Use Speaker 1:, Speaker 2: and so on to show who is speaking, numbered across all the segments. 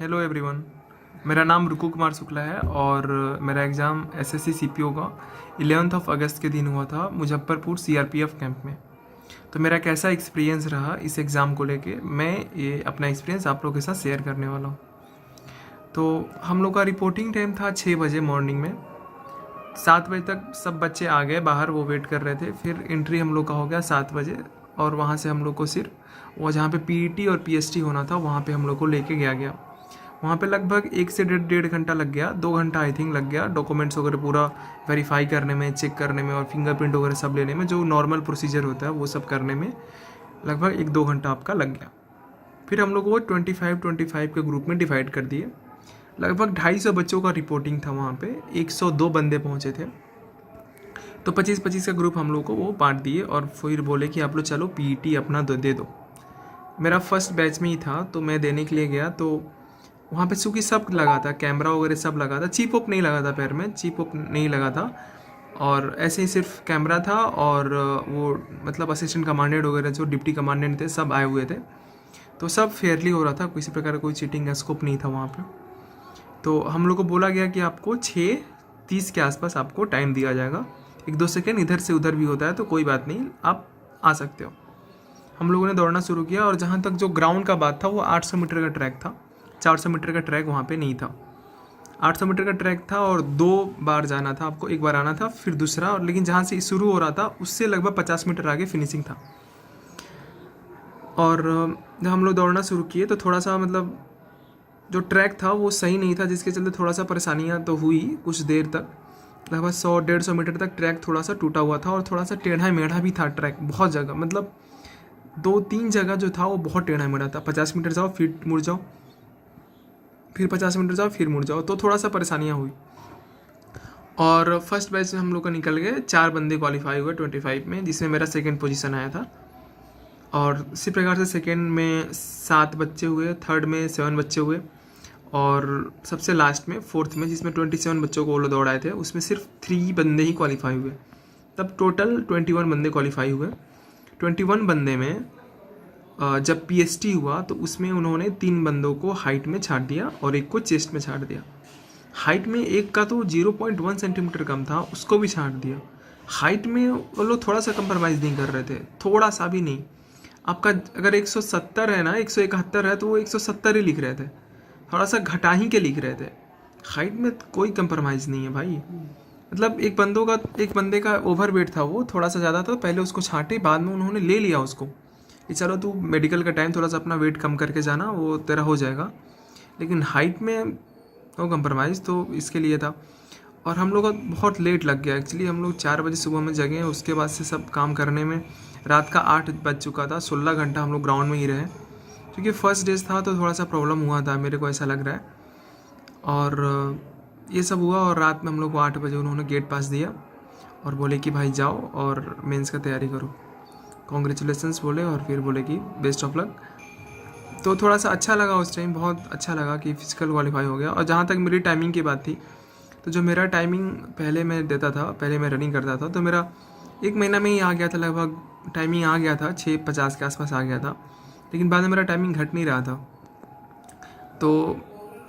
Speaker 1: Hello everyone. मेरा नाम रुकू कुमार शुक्ला है और मेरा एग्ज़ाम एसएससी सीपीओ का 11 अगस्त के दिन हुआ था मुजफ्फरपुर सीआरपीएफ कैंप में। तो मेरा कैसा एक्सपीरियंस रहा इस एग्ज़ाम को लेके, मैं ये अपना एक्सपीरियंस आप लोगों के साथ शेयर करने वाला हूँ। तो हम लोग का रिपोर्टिंग टाइम था 6 बजे मॉर्निंग में। 7 बजे तक सब बच्चे आ गए बाहर, वो वेट कर रहे थे। फिर एंट्री हम लोग का हो गया 7 बजे और वहाँ से हम लोग को सिर्फ वो जहाँ पे पीईटी और पीएसटी होना था वहाँ पे हम लोग को लेके गया। वहाँ पे लगभग 1 से डेढ़ घंटा लग गया, 2 घंटा आई थिंक लग गया डॉक्यूमेंट्स वगैरह पूरा वेरीफाई करने में, चेक करने में और फिंगरप्रिंट वगैरह सब लेने में, जो नॉर्मल प्रोसीजर होता है वो सब करने में लगभग 1-2 घंटा आपका लग गया। फिर हम लोग को 25 के ग्रुप में डिवाइड कर दिए। लगभग 250 बच्चों का रिपोर्टिंग था वहाँ पे, 102 बंदे पहुँचे थे। तो 25-25 का ग्रुप हम लोग को वो बांट दिए और फिर बोले कि आप लोग चलो पीईटी अपना दे दो। मेरा फर्स्ट बैच में ही था तो मैं देने के लिए गया। तो वहाँ पे चूँकि सब लगा था, कैमरा वगैरह सब लगा था, चिप ओप नहीं लगा था, पैर में चिप ओप नहीं लगा था और ऐसे ही सिर्फ कैमरा था और वो मतलब असिस्टेंट कमांडेंट वगैरह जो डिप्टी कमांडेंट थे सब आए हुए थे। तो सब फेयरली हो रहा था, किसी प्रकार का कोई चीटिंग का स्कोप नहीं था वहाँ पे। तो हम लोग को बोला गया कि आपको 6:30 के आसपास आपको टाइम दिया जाएगा। 1-2 सेकेंड इधर से उधर भी होता है तो कोई बात नहीं, आप आ सकते हो। हम लोगों ने दौड़ना शुरू किया और जहाँ तक जो ग्राउंड का बात था वो 800 मीटर का ट्रैक था, 400 मीटर का ट्रैक वहाँ पे नहीं था। 800 मीटर का ट्रैक था और 2 बार जाना था आपको, एक बार आना था फिर दूसरा, और लेकिन जहाँ से शुरू हो रहा था उससे लगभग 50 मीटर आगे फिनिशिंग था। और जब हम लोग दौड़ना शुरू किए तो थोड़ा सा मतलब जो ट्रैक था वो सही नहीं था, जिसके चलते थोड़ा सा परेशानियाँ तो हुई कुछ देर तक। लगभग 100-150 मीटर तक ट्रैक थोड़ा सा टूटा हुआ था और थोड़ा सा टेढ़ा मेढ़ा भी था ट्रैक, बहुत जगह मतलब 2-3 जगह जो था वो बहुत टेढ़ा मेढ़ा था। 50 मीटर जाओ फिर मुड़ जाओ, फिर 50 मीटर जाओ फिर मुड़ जाओ, तो थोड़ा सा परेशानियाँ हुई। और फर्स्ट बैच में हम लोग का निकल गए, 4 बंदे क्वालिफाई हुए 25 में, जिसमें मेरा सेकंड पोजीशन आया था। और इसी प्रकार से सेकंड में 7 बच्चे हुए, थर्ड में 7 बच्चे हुए और सबसे लास्ट में फोर्थ में जिसमें 27 बच्चों को वो लोग दौड़ाए थे उसमें सिर्फ 3 बंदे ही क्वालिफाई हुए। तब टोटल 21 बंदे क्वालिफाई हुए। 21 बंदे में जब पीएसटी हुआ तो उसमें उन्होंने 3 बंदों को हाइट में छाट दिया और एक को चेस्ट में छाट दिया। हाइट में एक का तो 0.1 सेंटीमीटर कम था, उसको भी छाट दिया। हाइट में वो लोग थोड़ा सा कंप्रोमाइज़ नहीं कर रहे थे, थोड़ा सा भी नहीं। आपका अगर 170 है ना, 171 है तो वो 170 ही लिख रहे थे, थोड़ा सा घटा ही के लिख रहे थे। हाइट में कोई कंप्रोमाइज़ नहीं है भाई। मतलब एक बंदे का ओवर वेट था, वो थोड़ा सा ज़्यादा था, पहले उसको छाटे, बाद में उन्होंने ले लिया उसको कि चलो तू मेडिकल का टाइम थोड़ा सा अपना वेट कम करके जाना, वो तेरा हो जाएगा। लेकिन हाइट में नो कंप्रोमाइज़, तो इसके लिए था। और हम लोग का बहुत लेट लग गया एक्चुअली। हम लोग 4 बजे सुबह में जगे, उसके बाद से सब काम करने में रात का 8 बज चुका था। 16 घंटा हम लोग ग्राउंड में ही रहे, क्योंकि फर्स्ट डेज था तो थोड़ा सा प्रॉब्लम हुआ था, मेरे को ऐसा लग रहा है। और ये सब हुआ और रात में हम लोग को 8 बजे उन्होंने गेट पास दिया और बोले कि भाई जाओ और मेंस का तैयारी करो, कॉन्ग्रेचुलेसन्स बोले और फिर बोले कि बेस्ट ऑफ लक। तो थोड़ा सा अच्छा लगा उस टाइम, बहुत अच्छा लगा कि फिजिकल क्वालिफाई हो गया। और जहाँ तक मेरी टाइमिंग की बात थी, तो जो मेरा टाइमिंग पहले मैं देता था, पहले मैं रनिंग करता था, तो मेरा 1 महीना में ही आ गया था, लगभग टाइमिंग आ गया था 6:50 के आसपास आ गया था। लेकिन बाद में मेरा टाइमिंग घट नहीं रहा था। तो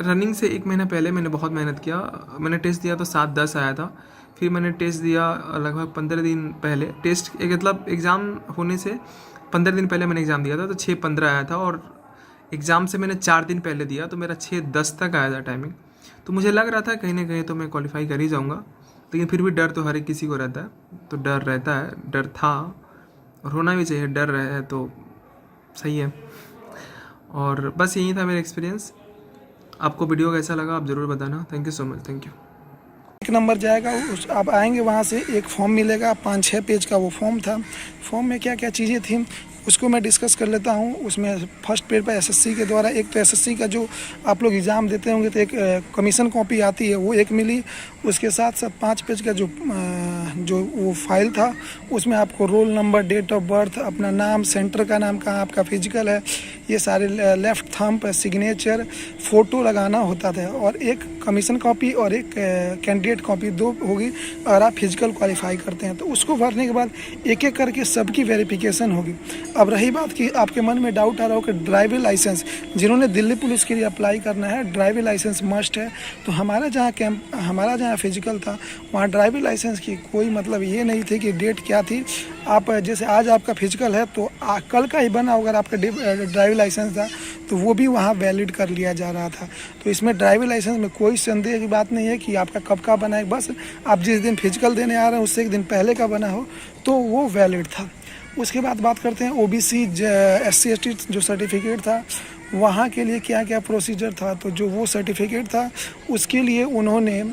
Speaker 1: रनिंग से 1 महीना पहले मैंने बहुत मेहनत किया। मैंने टेस्ट दिया तो 7:10 आया था। फिर मैंने टेस्ट दिया लगभग 15 दिन पहले, टेस्ट एक मतलब एग्ज़ाम होने से 15 दिन पहले मैंने एग्ज़ाम दिया था, तो 6:15 आया था। और एग्ज़ाम से मैंने 4 दिन पहले दिया तो मेरा 6:10 तक आया था टाइमिंग। तो मुझे लग रहा था कहीं ना कहीं तो मैं क्वालिफाई कर ही जाऊँगा, लेकिन फिर भी डर तो हर एक किसी को रहता है, तो डर रहता है, डर था और होना भी चाहिए। डर रहे तो सही है। और बस यही था मेरा एक्सपीरियंस। आपको वीडियो कैसा लगा आप ज़रूर बताना। Thank you so much, thank you.
Speaker 2: 1 number जाएगा, उस आप आएंगे वहाँ से एक फॉर्म मिलेगा, 5-6 पेज का वो फॉर्म था। फॉर्म में क्या क्या चीज़ें थी उसको मैं डिस्कस कर लेता हूँ। उसमें फर्स्ट पेज पर एसएससी के द्वारा, एक तो एसएससी का जो आप लोग एग्ज़ाम देते होंगे तो एक कमीशन कॉपी आती है, वो एक मिली। उसके साथ साथ 5 पेज का जो वो फाइल था, उसमें आपको roll number, date of birth, अपना नाम, सेंटर का नाम, कहाँ आपका फिजिकल है, ये सारे, लेफ़्ट थंब पर सिग्नेचर, फ़ोटो लगाना होता था। और एक कमीशन कॉपी और एक कैंडिडेट कॉपी, 2 होगी अगर आप फिजिकल क्वालिफाई करते हैं। तो उसको भरने के बाद एक एक करके सबकी वेरिफिकेशन होगी। अब रही बात कि आपके मन में डाउट आ रहा हो कि ड्राइविंग लाइसेंस, जिन्होंने दिल्ली पुलिस के लिए अप्लाई करना है ड्राइविंग लाइसेंस मस्ट है। तो हमारा जहाँ फिजिकल था वहाँ ड्राइविंग लाइसेंस की कोई मतलब ये नहीं थी कि डेट क्या थी। आप जैसे आज आपका फिजिकल है तो कल का ही बना अगर आपका ड्राइविंग लाइसेंस था तो वो भी वहाँ वैलिड कर लिया जा रहा था। तो इसमें ड्राइविंग लाइसेंस में कोई संदेह की बात नहीं है कि आपका कब का बना है, बस आप जिस दिन फिजिकल देने आ रहे हैं उससे एक दिन पहले का बना हो तो वो वैलिड था। उसके बाद बात करते हैं ओबीसी SC ST जो सर्टिफिकेट था वहाँ के लिए क्या क्या प्रोसीजर था। तो जो वो सर्टिफिकेट था उसके लिए उन्होंने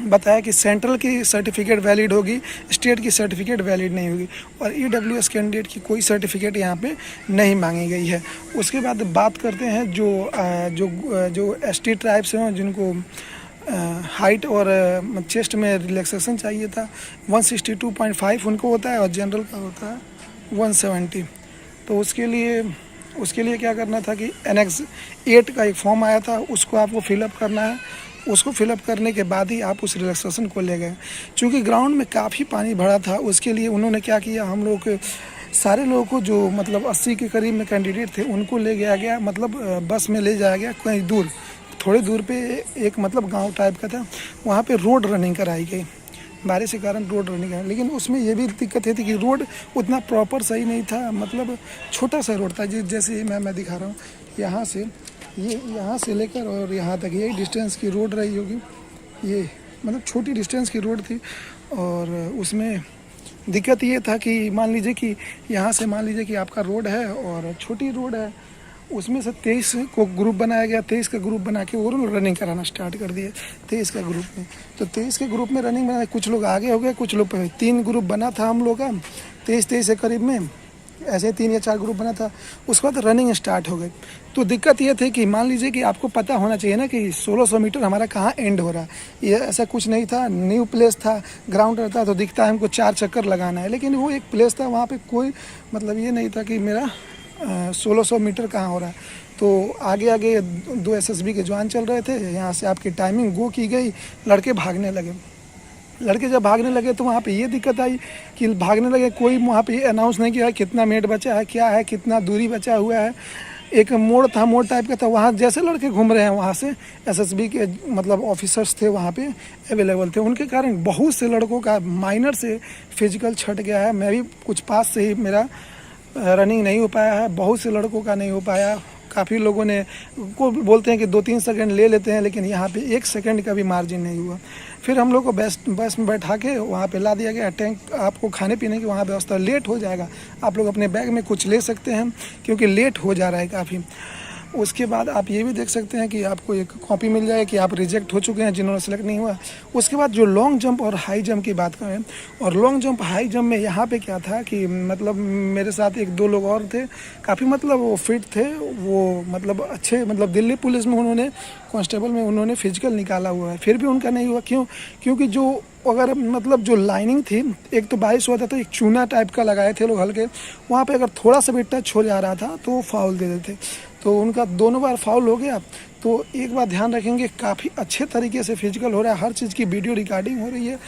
Speaker 2: बताया कि सेंट्रल की सर्टिफिकेट वैलिड होगी, स्टेट की सर्टिफिकेट वैलिड नहीं होगी, और EWS कैंडिडेट की कोई सर्टिफिकेट यहाँ पे नहीं मांगी गई है। उसके बाद बात करते हैं जो ST ट्राइब्स हैं जिनको हाइट और चेस्ट में रिलैक्सेशन चाहिए था 162.5 उनको होता है और जनरल का होता है 170। तो उसके लिए क्या करना था कि एनेक्स 8 का एक फॉर्म आया था उसको आपको फिलअप करना है। उसको फिलअप करने के बाद ही आप उस रिलैक्सेशन को ले गए। चूँकि ग्राउंड में काफ़ी पानी भरा था उसके लिए उन्होंने क्या किया, हम लोग सारे लोगों को जो मतलब 80 के करीब में कैंडिडेट थे उनको ले गया मतलब बस में ले जाया गया कहीं दूर, थोड़ी दूर पे एक मतलब गांव टाइप का था, वहाँ पे रोड रनिंग कराई गई। बारिश के कारण रोड रनिंग है, लेकिन उसमें ये भी दिक्कत थी कि रोड उतना प्रॉपर सही नहीं था, मतलब छोटा सा रोड था। जैसे मैं दिखा रहा हूँ यहाँ से लेकर और यहाँ तक यही डिस्टेंस की रोड रही होगी, ये मतलब छोटी डिस्टेंस की रोड थी। और उसमें दिक्कत ये था कि मान लीजिए कि यहाँ से मान लीजिए कि आपका रोड है और छोटी रोड है, उसमें से 23 को ग्रुप बनाया गया। 23 का ग्रुप बना के वो रनिंग कराना स्टार्ट कर दिए 23 का ग्रुप में। तो 23 के ग्रुप में रनिंग बना, कुछ लोग आगे हो गए, कुछ लोग 3 ग्रुप बना था हम लोग का 23 के करीब में, ऐसे 3 या 4 ग्रुप बना था। उसके बाद रनिंग स्टार्ट हो गई। तो दिक्कत ये थी कि मान लीजिए कि आपको पता होना चाहिए ना कि 1600 मीटर हमारा कहाँ एंड हो रहा है। ये ऐसा कुछ नहीं था, न्यू प्लेस था, ग्राउंड रहता तो दिखता है हमको 4 चक्कर लगाना है, लेकिन वो एक प्लेस था, वहाँ पे कोई मतलब ये नहीं था कि मेरा 1600 मीटर कहाँ हो रहा है। तो आगे 2 SSB के जवान चल रहे थे, यहाँ से आपकी टाइमिंग गो की गई, लड़के भागने लगे। लड़के जब भागने लगे तो वहाँ पे ये दिक्कत आई कि भागने लगे, कोई वहाँ पे अनाउंस नहीं किया कितना मिनट बचा है, क्या है, कितना दूरी बचा हुआ है। एक मोड़ था, मोड़ टाइप का था, वहाँ जैसे लड़के घूम रहे हैं वहाँ से SSB के मतलब ऑफिसर्स थे वहाँ पे अवेलेबल थे, उनके कारण बहुत से लड़कों का माइनर से फिजिकल छट गया है। मैं भी कुछ पास से ही मेरा रनिंग नहीं हो पाया है, बहुत से लड़कों का नहीं हो पाया। काफ़ी लोगों ने को बोलते हैं कि 2-3 सेकंड ले लेते हैं, लेकिन यहाँ पे 1 सेकंड का भी मार्जिन नहीं हुआ। फिर हम लोग को बस में बैठा के वहाँ पे ला दिया गया। टैंक आपको खाने पीने की वहाँ व्यवस्था, लेट हो जाएगा, आप लोग अपने बैग में कुछ ले सकते हैं क्योंकि लेट हो जा रहा है काफ़ी। उसके बाद आप ये भी देख सकते हैं कि आपको एक कॉपी मिल जाए कि आप रिजेक्ट हो चुके हैं, जिन्होंने सेलेक्ट नहीं हुआ। उसके बाद जो लॉन्ग जंप और हाई जंप की बात करें, और लॉन्ग जंप हाई जंप में यहाँ पे क्या था कि मतलब मेरे साथ 1-2 लोग और थे, काफ़ी मतलब वो फिट थे, वो मतलब अच्छे, मतलब दिल्ली पुलिस में उन्होंने कांस्टेबल में उन्होंने फिजिकल निकाला हुआ है, फिर भी उनका नहीं हुआ। क्योंकि जो अगर मतलब जो लाइनिंग थी, एक तो 22 हुआ था तो एक चूना टाइप का लगाए थे लोग हल्के, वहाँ पे अगर थोड़ा सा भी टच हो जा रहा था तो वो फाउल दे देते। तो उनका 2 बार फाउल हो गया। तो एक बात ध्यान रखेंगे, काफ़ी अच्छे तरीके से फिजिकल हो रहा है, हर चीज़ की वीडियो रिकॉर्डिंग हो रही है।